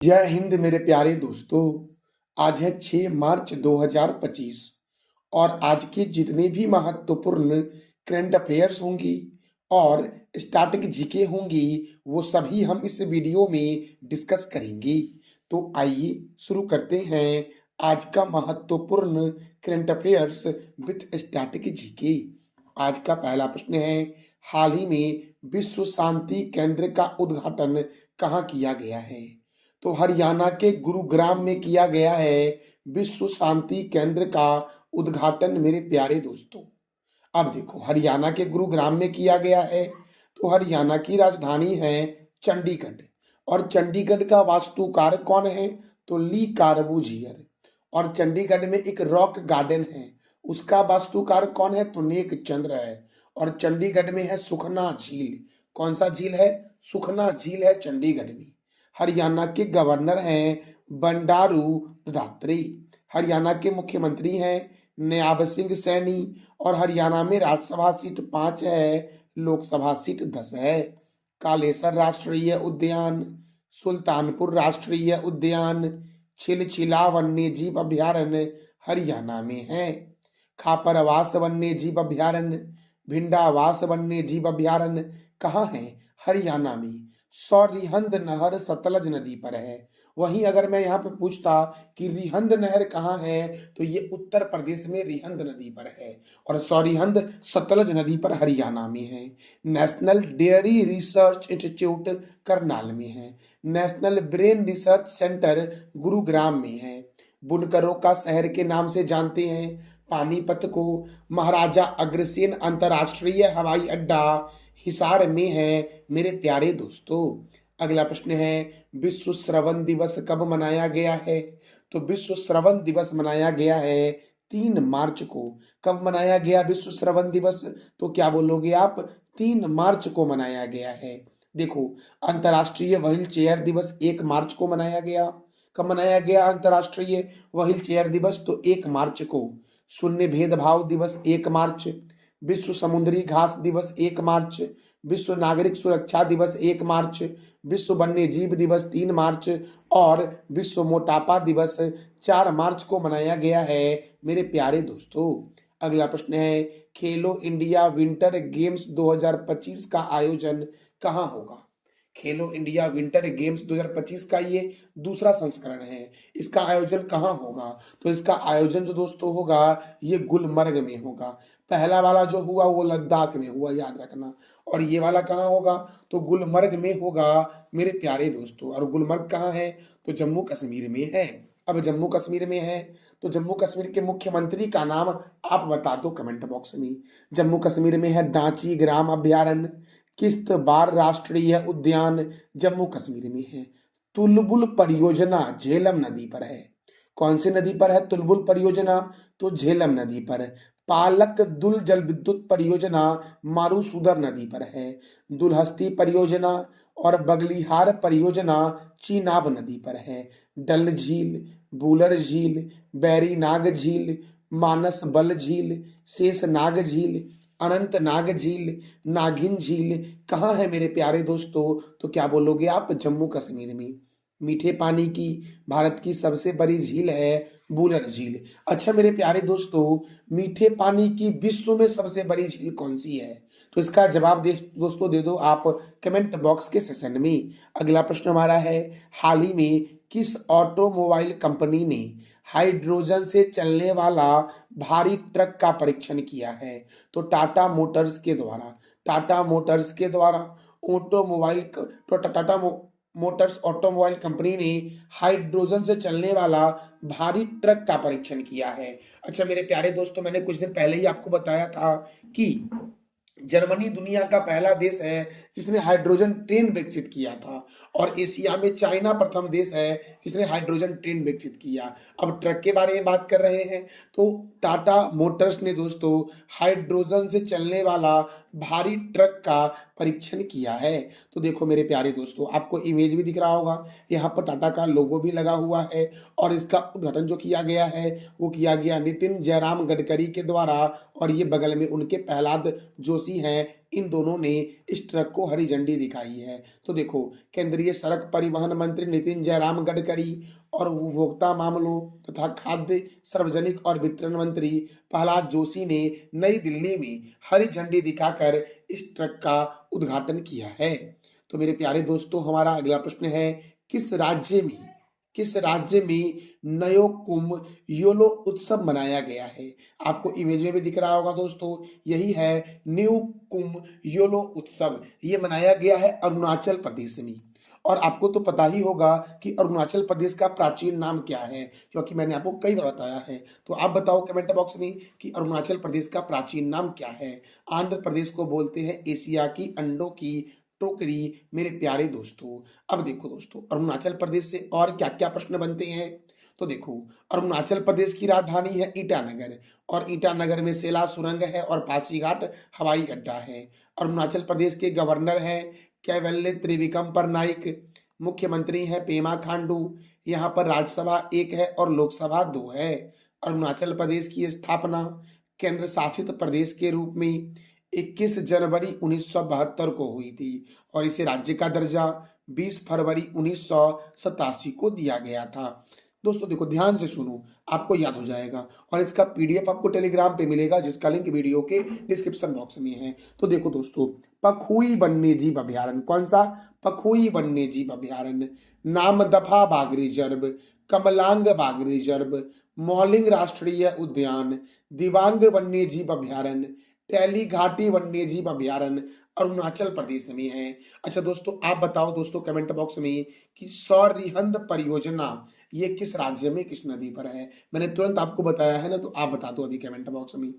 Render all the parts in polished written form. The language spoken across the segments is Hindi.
जय हिंद मेरे प्यारे दोस्तों। आज है 6 मार्च 2025 और आज के जितने भी महत्वपूर्ण करंट अफेयर्स होंगी और स्टैटिक जीके होंगी वो सभी हम इस वीडियो में डिस्कस करेंगे। तो आइए शुरू करते हैं आज का महत्वपूर्ण current affairs with static GK. आज का पहला प्रश्न है, हाल ही में विश्व शांति केंद्र का उद्घाटन कहाँ किया गया है? तो हरियाणा के गुरुग्राम में किया गया है विश्व शांति केंद्र का उद्घाटन मेरे प्यारे दोस्तों। अब देखो, हरियाणा के गुरुग्राम में किया गया है तो हरियाणा की राजधानी है चंडीगढ़। और चंडीगढ़ का वास्तुकार कौन है? तो ली कार्बूजियर। और चंडीगढ़ में एक रॉक गार्डन है, उसका वास्तुकार कौन है? तो नेक चंद्र है। और चंडीगढ़ में है सुखना झील। कौन सा झील है? सुखना झील है चंडीगढ़ में। हरियाणा के गवर्नर हैं बंडारू दत्तात्रेय। हरियाणा के मुख्यमंत्री हैं नायब सिंह सैनी। और हरियाणा में राज्यसभा सीट 5 है, लोकसभा सीट 10 है। कालेसर राष्ट्रीय उद्यान, सुल्तानपुर राष्ट्रीय उद्यान, छिलछिला वन्य जीव अभ्यारण्य हरियाणा में है। खापरवास वन्य जीव अभ्यारण्य, भिंडावास वन्य जीव अभ्यारण्य कहाँ है? हरियाणा में। सौरिहंद नहर सतलज नदी पर है। वहीं अगर मैं यहाँ पे पूछता कि रिहंद नहर कहाँ है, तो ये उत्तर प्रदेश में रिहंद नदी पर है। और सौरिहंद सतलज नदी पर हरियाणा में है। National dairy research institute Karnal में है। National brain research centre Gurugram में है। बुनकरों का शहर के नाम से जानते हैं पानीपत को। महाराजा अग्रसेन अंतरराष्ट्रीय हवाई अड्डा हिसार में है मेरे प्यारे दोस्तों। अगला प्रश्न है, विश्व श्रवण दिवस कब मनाया गया है? तो विश्व श्रवण दिवस मनाया गया है 3 मार्च को। कब मनाया गया विश्व श्रवण दिवस? तो क्या बोलोगे आप? 3 मार्च को मनाया गया है। देखो, अंतर्राष्ट्रीय व्हील चेयर दिवस 1 मार्च को मनाया गया। कब मनाया गया अंतर्राष्ट्रीय व्हील चेयर दिवस? तो 1 मार्च को। शून्य भेदभाव दिवस 1 मार्च। विश्व समुद्री घास दिवस 1 मार्च। विश्व नागरिक सुरक्षा दिवस 1 मार्च। विश्व वन्य जीव दिवस 3 मार्च। और विश्व मोटापा दिवस 4 मार्च को मनाया गया है मेरे प्यारे दोस्तों। अगला प्रश्न है, खेलो इंडिया विंटर गेम्स 2025 का आयोजन कहाँ होगा? खेलो इंडिया विंटर गेम्स 2025 का ये दूसरा संस्करण है। इसका आयोजन कहाँ होगा? तो इसका आयोजन जो दोस्तों होगा ये गुलमर्ग में होगा। पहला वाला जो हुआ वो लद्दाख में हुआ, याद रखना। और ये वाला कहाँ होगा? तो गुलमर्ग में होगा मेरे प्यारे दोस्तों। और गुलमर्ग कहाँ है? तो जम्मू कश्मीर में है। अब जम्मू कश्मीर में है तो जम्मू कश्मीर के मुख्यमंत्री का नाम आप बता दो कमेंट बॉक्स में। जम्मू कश्मीर में है डांची ग्राम अभ्यारण्य। किश्तवाड़ राष्ट्रीय उद्यान जम्मू कश्मीर में है। तुलबुल परियोजना झेलम नदी पर है। कौन सी नदी पर है तुलबुल परियोजना? तो झेलम नदी पर। पालक दुल जल विद्युत परियोजना मारूसुदर नदी पर है। दुलहस्ती परियोजना और बगलिहार परियोजना चीनाब नदी पर है। डल झील, बुलर झील, बैरीनाग झील, मानस बल झील, शेषनाग झील, अनंतनाग झील, नागिन झील कहाँ है मेरे प्यारे दोस्तों? तो क्या बोलोगे आप? जम्मू कश्मीर में। मीठे पानी की भारत की सबसे बड़ी झील है बुलर झील। अच्छा मेरे प्यारे दोस्तों, मीठे पानी की विश्व में सबसे बड़ी झील कौन सी है? तो इसका जवाब दोस्तों दे दो आप कमेंट बॉक्स के सेशन में। अगला प्रश्न हमारा है, हाल ही में किस ऑटोमोबाइल कंपनी ने हाइड्रोजन से चलने वाला भारी ट्रक का परीक्षण किया है? तो टाटा मोटर्स के द्वारा। टाटा मोटर्स के द्वारा ऑटोमोबाइल तो टाटा मोटर्स ऑटोमोबाइल कंपनी ने हाइड्रोजन से चलने वाला भारी ट्रक का परीक्षण किया है। अच्छा मेरे प्यारे दोस्तों, मैंने कुछ दिन पहले ही आपको बताया था कि जर्मनी दुनिया का पहला देश है जिसने हाइड्रोजन ट्रेन विकसित किया था। और एशिया में चाइना प्रथम देश है जिसने हाइड्रोजन ट्रेन विकसित किया। अब ट्रक के बारे में बात कर रहे हैं तो टाटा मोटर्स ने दोस्तों हाइड्रोजन से चलने वाला भारी ट्रक का परीक्षण किया है। तो देखो मेरे प्यारे दोस्तों, आपको इमेज भी दिख रहा होगा, यहाँ पर टाटा का लोगो भी लगा हुआ है। और इसका उद्घाटन जो किया गया है वो किया गया नितिन जयराम गडकरी के द्वारा। और ये बगल में उनके प्रहलाद जोशी हैं इन दोनों ने इस ट्रक को हरी झंडी दिखाई है। तो देखो, केंद्रीय सड़क परिवहन मंत्री नितिन जयराम गडकरी और उपभोक्ता मामलों तथा खाद्य सार्वजनिक और वितरण मंत्री प्रहलाद जोशी ने नई दिल्ली में हरी झंडी दिखाकर इस ट्रक का उद्घाटन किया है। तो मेरे प्यारे दोस्तों, हमारा अगला प्रश्न है, किस राज्य में नयो कुंभ योलो उत्सव मनाया गया है? आपको इमेज में भी दिख रहा होगा दोस्तों, यही है न्यू कुंभ योलो उत्सव। ये मनाया गया है अरुणाचल प्रदेश में। और आपको तो पता ही होगा कि अरुणाचल प्रदेश का प्राचीन नाम क्या है, क्योंकि मैंने आपको कई बार बताया है। तो आप बताओ कमेंट बॉक्स में कि अरुणाचल प्रदेश का प्राचीन नाम क्या है। आंध्र प्रदेश को बोलते हैं एशिया की अंडों की टोकरी, मेरे प्यारे दोस्तों। अब देखो दोस्तों, अरुणाचल प्रदेश से और क्या क्या प्रश्न बनते हैं। तो देखो, अरुणाचल प्रदेश की राजधानी है ईटानगर, और ईटानगर में सेला सुरंग है और पासीघाट हवाई अड्डा है। अरुणाचल प्रदेश के गवर्नर हैं कैवल्य त्रिविक्रम नाइक, मुख्यमंत्री हैं पेमा खांडू। यहाँ पर राज्यसभा 1 है और लोकसभा 2 है। अरुणाचल प्रदेश की स्थापना केंद्र शासित प्रदेश के रूप में 21 जनवरी 1972 को हुई थी, और इसे राज्य का दर्जा 20 फरवरी 1987 को दिया गया था। दोस्तों देखो, ध्यान से सुनो, आपको याद हो जाएगा। और इसका पीडीएफ आपको टेलीग्राम पे मिलेगा, जिसका लिंक वीडियो के डिस्क्रिप्शन बॉक्स में है। तो देखो दोस्तों, पखुई वन्यजीव अभ्यारण्य, कौन सा? पखुई वन्यजीव अभ्यारण्य, नामदफा बाघ रिजर्व, कमलांग बाघ रिजर्व, मौलिंग राष्ट्रीय उद्यान, दिबांग वन्यजीव अभ्यारण्य, टैली घाटी वन्यजीव अभ्यारण्य अरुणाचल प्रदेश में है। अच्छा दोस्तों, आप बताओ दोस्तों कमेंट बॉक्स में कि सौरिहंद परियोजना ये किस राज्य में, किस नदी पर है? मैंने तुरंत आपको बताया है ना, तो आप बता दो अभी कमेंट बॉक्स में।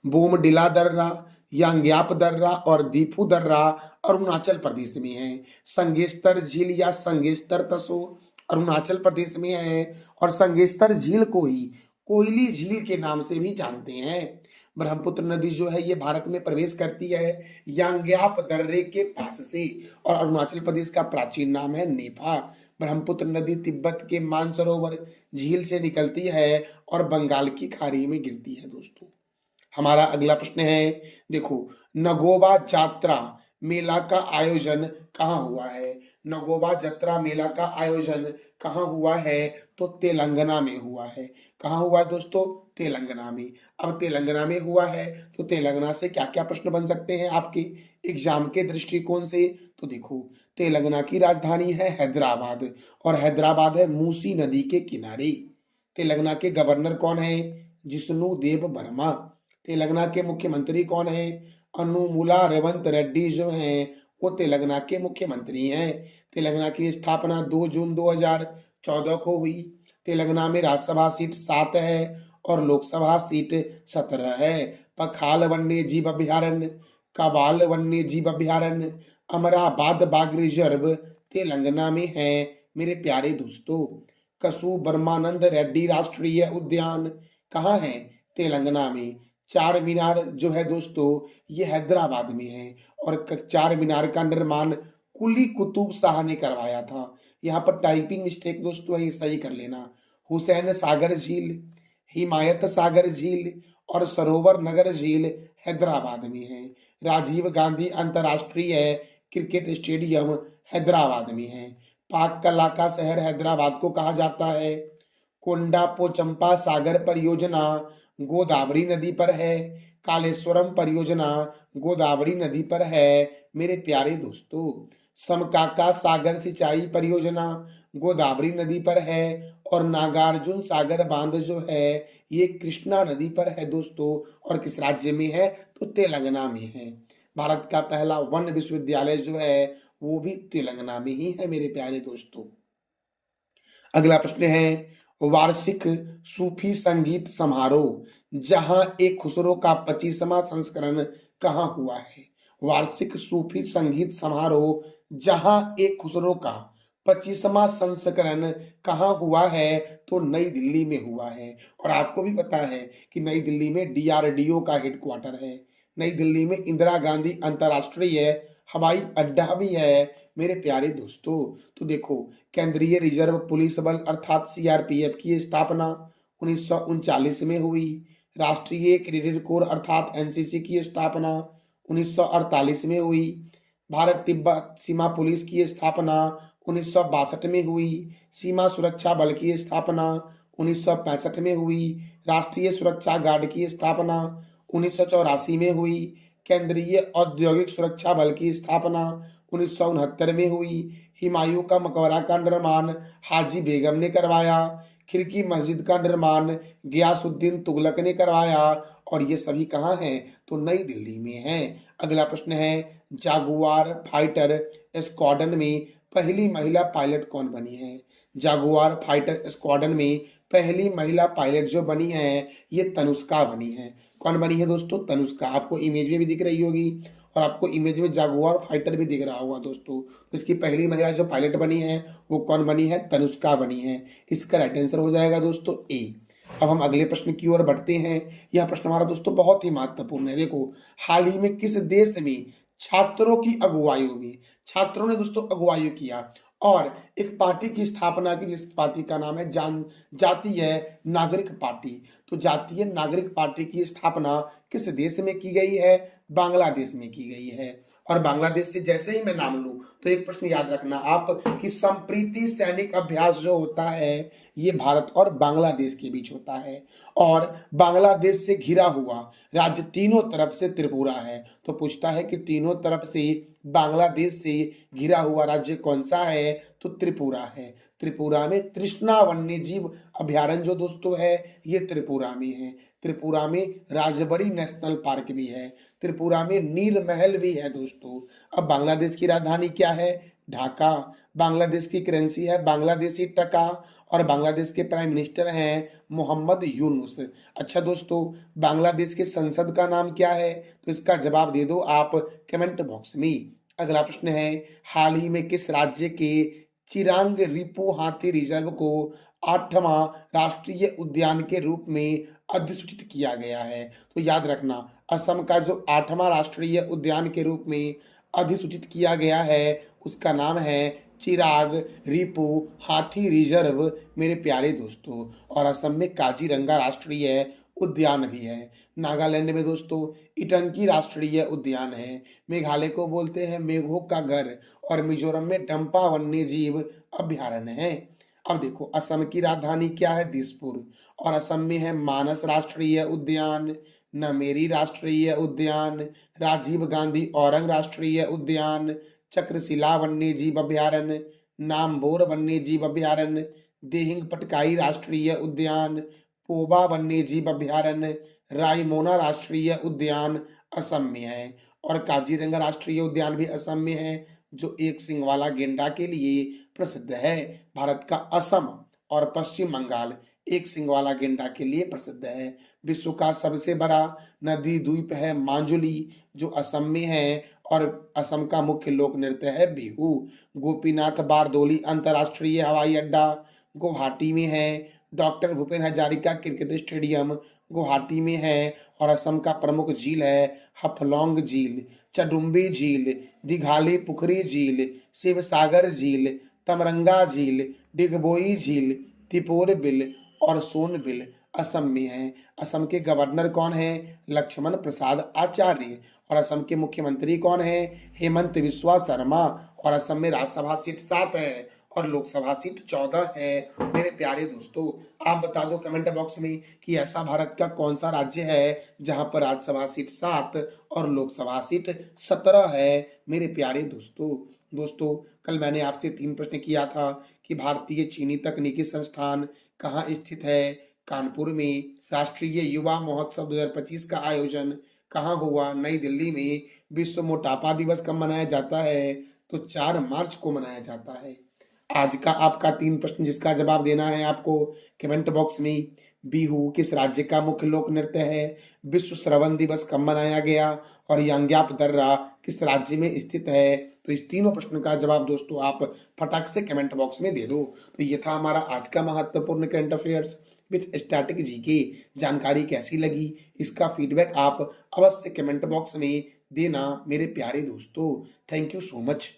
बोमडिला दर्रा, यांग्याप दर्रा और दीफू दर्रा अरुणाचल प्रदेश में है। संगेस्तर झील या संगेस्तर तसो अरुणाचल प्रदेश में है, और संगेस्तर झील को ही कोयली झील के नाम से भी जानते हैं। ब्रह्मपुत्र नदी जो है ये भारत में प्रवेश करती है यांग्याप दर्रे के पास से, और अरुणाचल प्रदेश का प्राचीन नाम है नेपा। ब्रह्मपुत्र नदी तिब्बत के मानसरोवर झील से निकलती है और बंगाल की खाड़ी में गिरती है। दोस्तों हमारा अगला प्रश्न है, देखो, नगोबा जात्रा मेला का आयोजन कहाँ हुआ है? नगोबा जात्रा मेला का आयोजन कहाँ हुआ है? तो तेलंगाना में हुआ है। कहाँ हुआ है दोस्तों? तेलंगाना में। अब तेलंगाना में हुआ है तो तेलंगाना से क्या क्या प्रश्न बन सकते हैं आपके एग्जाम के दृष्टिकोण से? तो देखो, तेलंगाना की राजधानी है हैदराबाद, और हैदराबाद है मूसी नदी के किनारे। तेलंगाना के गवर्नर कौन है? जिष्णु देव वर्मा। तेलंगाना के मुख्यमंत्री कौन है? अनुमुला रेवंत रेड्डी जो हैं वो तेलंगाना के मुख्यमंत्री हैं। तेलंगाना की स्थापना 2 जून 2014 को हुई। तेलंगाना में राज्यसभा सीट 7 है और लोकसभा सीट 17 है। पखाल वन्य जीव अभ्यारण्य, कबाल वन्य जीव अभ्यारण्य, अमराबाद बाघ रिजर्व तेलंगाना में है मेरे प्यारे दोस्तों। कसु ब्रह्मानंद रेड्डी राष्ट्रीय उद्यान कहाँ है? तेलंगाना में। चार मीनार जो है दोस्तों ये हैदराबाद में है, और चार मीनार का निर्माण कुली कुतुब शाह ने करवाया था। यहाँ पर टाइपिंग मिस्टेक दोस्तों है, ये सही कर लेना। हुसैन सागर झील, हिमायत सागर झील और सरोवर नगर झील हैदराबाद में है। राजीव गांधी अंतर्राष्ट्रीय क्रिकेट स्टेडियम हैदराबाद में है। पाक कला का शहर हैदराबाद को कहा जाता है। कोंडा पोचंपा सागर परियोजना गोदावरी नदी पर है। कालेश्वरम परियोजना गोदावरी नदी पर है मेरे प्यारे दोस्तों। समकाका सागर सिंचाई परियोजना गोदावरी नदी पर है, और नागार्जुन सागर बांध जो है ये कृष्णा नदी पर है दोस्तों। और किस राज्य में है? तो तेलंगाना में है। भारत का पहला वन विश्वविद्यालय जो है वो भी तेलंगाना में ही है मेरे प्यारे दोस्तों। अगला प्रश्न है, वार्षिक सूफी संगीत समारोह जहां एक खुसरो का 25वां संस्करण कहाँ हुआ है? वार्षिक सूफी संगीत समारोह जहां एक खुसरो का 25वां संस्करण कहाँ हुआ है? तो नई दिल्ली में हुआ है। और आपको भी पता है कि नई दिल्ली में डीआरडीओ का हेडक्वार्टर है। नई दिल्ली में इंदिरा गांधी अंतर्राष्ट्रीय हवाई अड्डा भी है मेरे प्यारे दोस्तों। तो देखो, केंद्रीय रिजर्व पुलिस बल अर्थात सीआरपीएफ की स्थापना 1939 में हुई। राष्ट्रीय क्रेडिट कोर अर्थात एनसीसी की स्थापना 1948 में हुई। भारत तिब्बत सीमा पुलिस की स्थापना 1962 में हुई। सीमा सुरक्षा बल की स्थापना 1965 में हुई। राष्ट्रीय सुरक्षा गार्ड की स्थापना 1984 में हुई। केंद्रीय औद्योगिक सुरक्षा बल की स्थापना 1969 में हुई। हुमायूं का मकबरा का निर्माण हाजी बेगम ने करवाया। खिड़की मस्जिद का निर्माण गियासुद्दीन तुगलक ने करवाया। और ये सभी कहाँ हैं? तो नई दिल्ली में हैं। अगला प्रश्न है, जागुआर फाइटर स्क्वाड्रन में पहली महिला पायलट कौन बनी है? जागुआर फाइटर स्क्वाड्रन में पहली महिला पायलट जो बनी है ये तनुष्का बनी है। कौन बनी है दोस्तों? तनुष्का। आपको इमेज में भी दिख रही होगी और आपको इमेज में जागुआर फाइटर भी दिख रहा होगा दोस्तों। तो इसकी पहली महिला जो पायलट बनी है वो कौन बनी है? तनुष्का बनी है। इसका राइट आंसर हो जाएगा दोस्तों ए। अब हम अगले प्रश्न की ओर बढ़ते हैं। यह प्रश्न हमारा दोस्तों बहुत ही महत्वपूर्ण है। देखो, हाल ही में किस देश में छात्रों की अगुवाई में छात्रों ने दोस्तों अगुवाई किया और एक पार्टी की स्थापना की, जिस पार्टी का नाम है जातीय नागरिक पार्टी। तो जातीय नागरिक पार्टी की स्थापना किस देश में की गई है? बांग्लादेश में की गई है। और बांग्लादेश से जैसे ही मैं नाम लूं तो एक प्रश्न याद रखना आप कि संप्रीति सैनिक अभ्यास जो होता है ये भारत और बांग्लादेश के बीच होता है। और बांग्लादेश से घिरा हुआ राज्य तीनों तरफ से त्रिपुरा है। तो पूछता है कि तीनों तरफ से बांग्लादेश से घिरा हुआ राज्य कौन सा है? तो त्रिपुरा है। त्रिपुरा में तृष्णा वन्यजीव अभ्यारण्य जो दोस्तों है ये त्रिपुरा में है। त्रिपुरा में राजबरी नेशनल पार्क भी है। त्रिपुरा में नीर महल भी है दोस्तों। अब बांग्लादेश की राजधानी क्या है? ढाका। बांग्लादेश की करेंसी है बांग्लादेशी टका और बांग्लादेश के प्राइम मिनिस्टर हैं मोहम्मद यूनुस। अच्छा दोस्तों, बांग्लादेश के संसद का नाम क्या है? तो इसका जवाब दे दो आप कमेंट बॉक्स में। अगला प्रश्न है, हाल ही में किस राज्य के चिरांग रिपो हाथी रिजर्व को 8वां राष्ट्रीय उद्यान के रूप में अधिसूचित किया गया है? तो याद रखना, असम का जो 8वां राष्ट्रीय उद्यान के रूप में अधिसूचित किया गया है उसका नाम है चिराग रिपो हाथी रिजर्व मेरे प्यारे दोस्तों। और असम में काजीरंगा राष्ट्रीय उद्यान भी है। नागालैंड में दोस्तों इटंकी राष्ट्रीय उद्यान है। मेघालय को बोलते हैं मेघों का घर और मिजोरम में डंपा वन्यजीव अभ्यारण्य है। अब देखो, असम की राजधानी क्या है? दिसपुर। और असम में है मानस राष्ट्रीय उद्यान, नमेरी राष्ट्रीय उद्यान, राजीव गांधी औरंग राष्ट्रीय उद्यान, चक्रशिला वन्यजीव अभ्यारण्य, नामबोर वन्यजीव अभ्यारण्य, देहिंग पटकाई राष्ट्रीय उद्यान, पोबा वन्यजीव अभ्यारण्य, रायमोना राष्ट्रीय उद्यान असम में है। और काजीरंगा राष्ट्रीय उद्यान भी असम में है जो एक सिंग वाला गेंडा के लिए प्रसिद्ध है। भारत का असम और पश्चिम बंगाल एक सिंग वाला गेंडा के लिए प्रसिद्ध है। विश्व का सबसे बड़ा नदी द्वीप है मांजुली जो असम में है और असम का मुख्य लोक नृत्य है बिहू। गोपीनाथ बारदोली अंतर्राष्ट्रीय हवाई अड्डा गुवाहाटी में है। Doctor Bhupen Hazarika cricket stadium Guwahati में है। और असम का प्रमुख झील है हफलौंग झील, चडुम्बी झील, दिघाली पुखरी झील, शिवसागर झील, तमरंगा झील, डिगबोई झील, तिपोर बिल और सोनबिल असम में है। असम के गवर्नर कौन है? लक्ष्मण प्रसाद आचार्य। और असम के मुख्यमंत्री कौन है? हेमंत बिस्वा शर्मा। और असम में राज्यसभा सीट 7 है और लोकसभा सीट 14 है। मेरे प्यारे दोस्तों, आप बता दो कमेंट बॉक्स में कि ऐसा भारत का कौन सा राज्य है जहां पर राज्यसभा सीट 7 और लोकसभा सीट 17 है। मेरे प्यारे दोस्तों, कल मैंने आपसे 3 प्रश्न किया था कि भारतीय चीनी तकनीकी संस्थान कहाँ स्थित है? कानपुर में। राष्ट्रीय युवा महोत्सव 2025 का आयोजन कहाँ हुआ? नई दिल्ली में। विश्व मोटापा दिवस कब मनाया जाता है? तो 4 मार्च को मनाया जाता है। आज का आपका 3 प्रश्न जिसका जवाब देना है आपको कमेंट बॉक्स में। बिहू किस राज्य का मुख्य लोक नृत्य है? विश्व श्रवण दिवस कब मनाया गया? और यांग्याप दर्रा किस राज्य में स्थित है? तो इस तीनों प्रश्न का जवाब दोस्तों आप फटाक से कमेंट बॉक्स में दे दो। तो ये था हमारा आज का महत्वपूर्ण current affairs with static GK. जानकारी कैसी लगी इसका फीडबैक आप अवश्य कमेंट बॉक्स में देना मेरे प्यारे दोस्तों। Thank you so much.